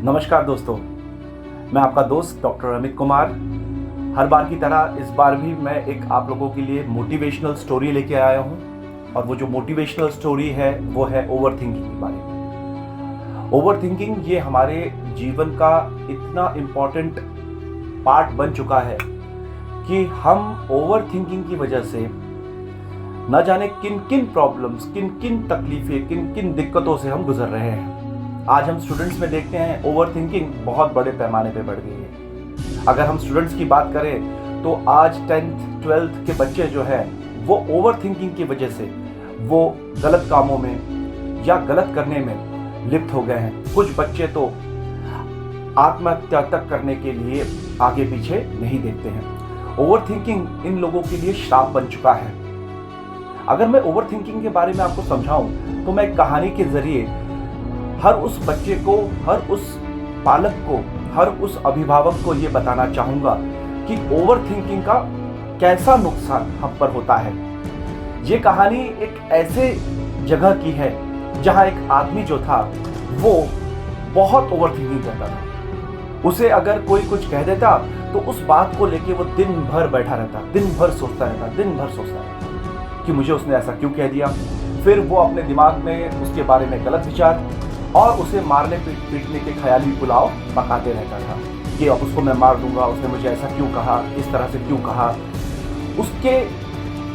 नमस्कार दोस्तों, मैं आपका दोस्त डॉक्टर अमित कुमार। हर बार की तरह इस बार भी मैं एक आप लोगों के लिए मोटिवेशनल स्टोरी लेके आया हूँ और वो जो मोटिवेशनल स्टोरी है वो है ओवर थिंकिंग के बारे में। ओवर थिंकिंग ये हमारे जीवन का इतना इम्पोर्टेंट पार्ट बन चुका है कि हम ओवर थिंकिंग की वजह से न जाने किन किन प्रॉब्लम्स, किन किन तकलीफें, किन किन दिक्कतों से हम गुजर रहे हैं। आज हम स्टूडेंट्स में देखते हैं ओवर थिंकिंग बहुत बड़े पैमाने पे बढ़ गई है। अगर हम स्टूडेंट्स की बात करें तो आज 10th 12th के बच्चे जो है वो ओवर थिंकिंग की वजह से वो गलत कामों में या गलत करने में लिप्त हो गए हैं। कुछ बच्चे तो आत्महत्या तक करने के लिए आगे पीछे नहीं देखते हैं। ओवर थिंकिंग इन लोगों के लिए श्राप बन चुका है। अगर मैं ओवर थिंकिंग के बारे में आपको समझाऊं तो मैं एक कहानी के जरिए हर उस बच्चे को, हर उस पालक को, हर उस अभिभावक को ये बताना चाहूंगा कि ओवर थिंकिंग का कैसा नुकसान हम पर होता है। ये कहानी एक ऐसे जगह की है जहां एक आदमी जो था वो बहुत ओवर थिंकिंग करता था। उसे अगर कोई कुछ कह देता तो उस बात को लेके वो दिन भर बैठा रहता, दिन भर सोचता रहता, दिन भर सोचता रहता कि मुझे उसने ऐसा क्यों कह दिया। फिर वो अपने दिमाग में उसके बारे में गलत विचार और उसे मारने पीटने के ख्याली पुलाव पकाते रहता था कि अब उसको मैं मार दूंगा, उसने मुझे ऐसा क्यों कहा, इस तरह से क्यों कहा। उसके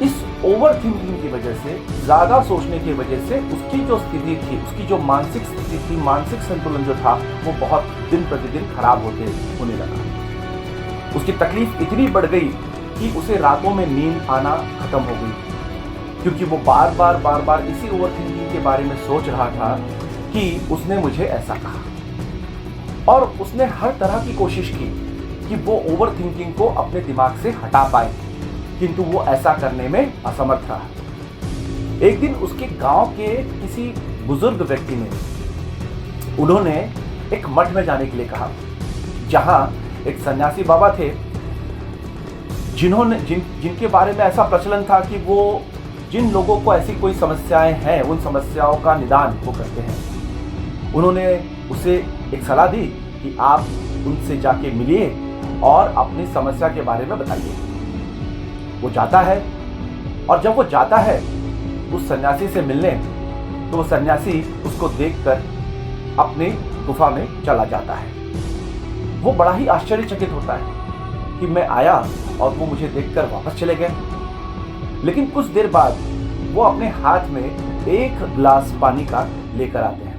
इस ओवर थिंकिंग की वजह से, ज़्यादा सोचने की वजह से उसकी जो स्थिति थी, उसकी जो मानसिक स्थिति थी, मानसिक संतुलन जो था वो बहुत दिन प्रतिदिन खराब होने लगा। उसकी तकलीफ इतनी बढ़ गई कि उसे रातों में नींद आना खत्म हो गई, क्योंकि वो बार बार इसी ओवर थिंकिंग के बारे में सोच रहा था कि उसने मुझे ऐसा कहा। और उसने हर तरह की कोशिश की कि वो ओवर थिंकिंग को अपने दिमाग से हटा पाए, किंतु वो ऐसा करने में असमर्थ रहा। एक दिन उसके गांव के किसी बुजुर्ग व्यक्ति ने उन्होंने एक मठ में जाने के लिए कहा, जहां एक सन्यासी बाबा थे जिनके बारे में ऐसा प्रचलन था कि वो जिन लोगों को ऐसी कोई समस्याएं हैं उन समस्याओं का निदान वो करते हैं। उन्होंने उसे एक सलाह दी कि आप उनसे जाके मिलिए और अपनी समस्या के बारे में बताइए। वो जाता है और जब वो जाता है उस सन्यासी से मिलने, तो वो सन्यासी उसको देखकर अपनी गुफा में चला जाता है। वो बड़ा ही आश्चर्यचकित होता है कि मैं आया और वो मुझे देखकर वापस चले गए। लेकिन कुछ देर बाद वो अपने हाथ में एक गिलास पानी का लेकर आते हैं।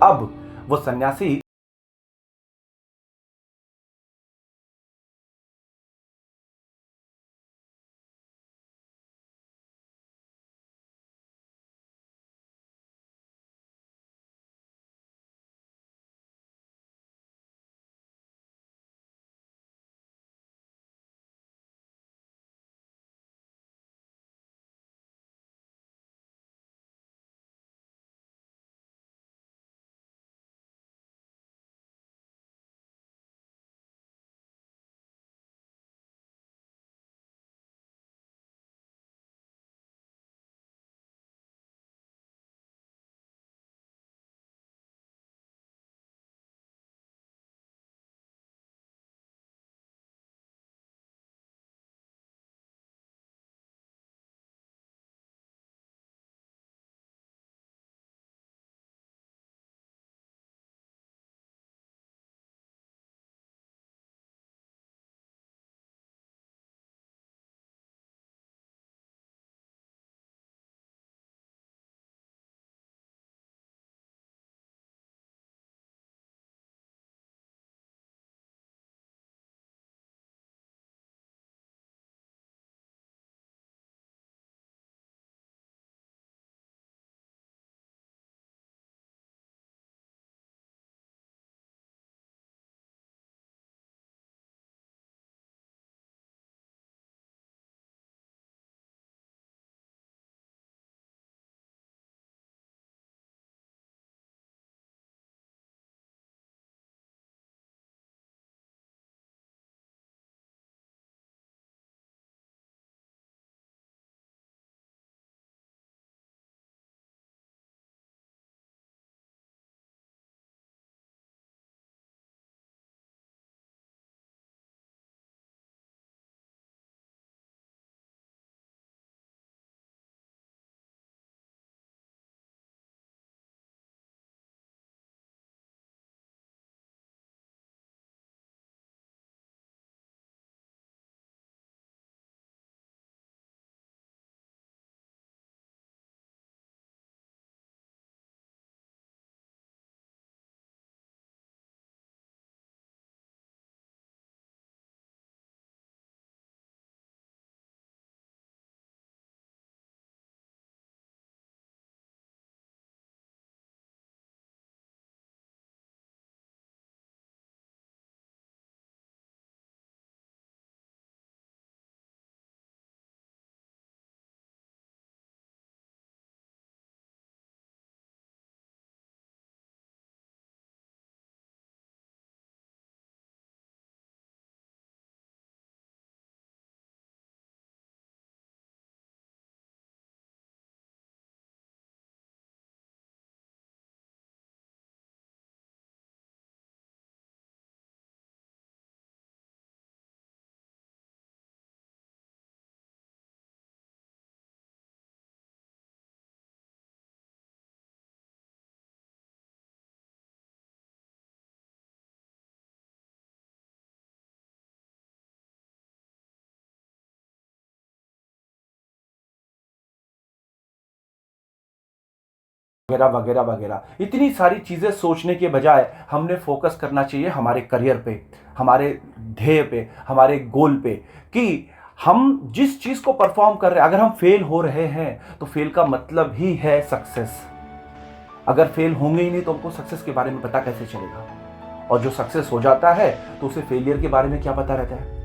अब वो सन्यासी वगैरह वगैरह वगैरह। इतनी सारी चीज़ें सोचने के बजाय हमने फोकस करना चाहिए हमारे करियर पे, हमारे ध्येय पे, हमारे गोल पे, कि हम जिस चीज़ को परफॉर्म कर रहे हैं, अगर हम फेल हो रहे हैं तो फेल का मतलब ही है सक्सेस। अगर फेल होंगे ही नहीं तो हमको सक्सेस के बारे में पता कैसे चलेगा? और जो सक्सेस हो जाता है तो उसे फेलियर के बारे में क्या पता रहता है?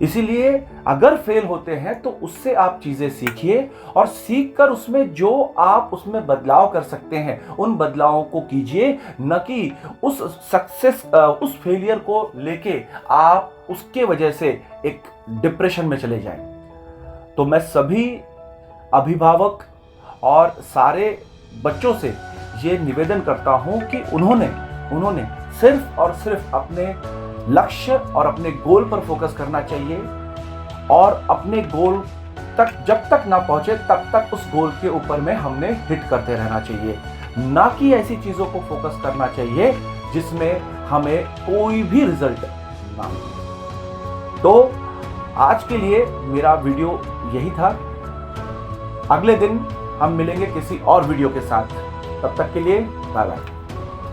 इसीलिए अगर फेल होते हैं तो उससे आप चीजें सीखिए और सीखकर उसमें जो आप उसमें बदलाव कर सकते हैं उन बदलावों को कीजिए, न कि उस उस फेलियर को लेके आप उसके वजह से एक डिप्रेशन में चले जाएं। तो मैं सभी अभिभावक और सारे बच्चों से ये निवेदन करता हूं कि उन्होंने सिर्फ और सिर्फ अपने लक्ष्य और अपने गोल पर फोकस करना चाहिए और अपने गोल तक जब तक ना पहुंचे तब तक उस गोल के ऊपर में हमने हिट करते रहना चाहिए, ना कि ऐसी चीजों को फोकस करना चाहिए जिसमें हमें कोई भी रिजल्ट ना मिले। तो आज के लिए मेरा वीडियो यही था। अगले दिन हम मिलेंगे किसी और वीडियो के साथ। तब तक के लिए बाय बाय।